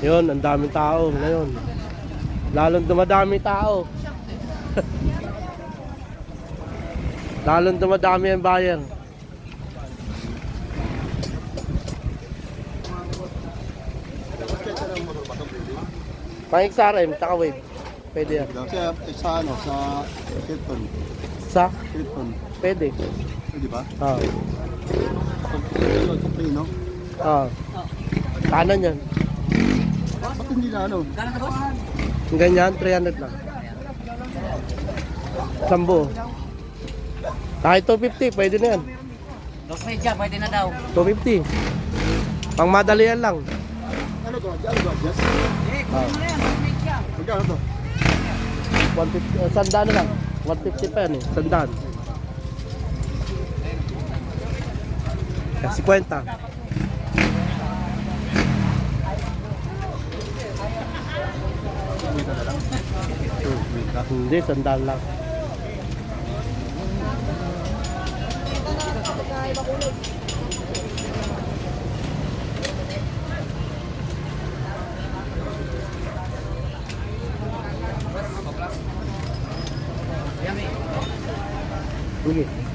Yun, ang daming tao ngayon. Lalong dumadami tao. Lalong dumadami ang buyer. Pang XRM, taka wave. Pwede yan. Sa ano, sa Hilton. Sa? Hilton. Pwede. Pwede ba? Oo. Pino. Oo. Kanan yan. Bakit hindi na ano? Yung ganyan, 300 lang. Sambo. Kahit 250, pwede na yan. 2 pwede na daw. 250. Pang madalian lang. Ano to? Ano ba? Yes? Magkano to? 150, sandaan na lang. 150 pa yan eh. Sandaan. Kasi 50. Hindi, sandaan lang. Sige.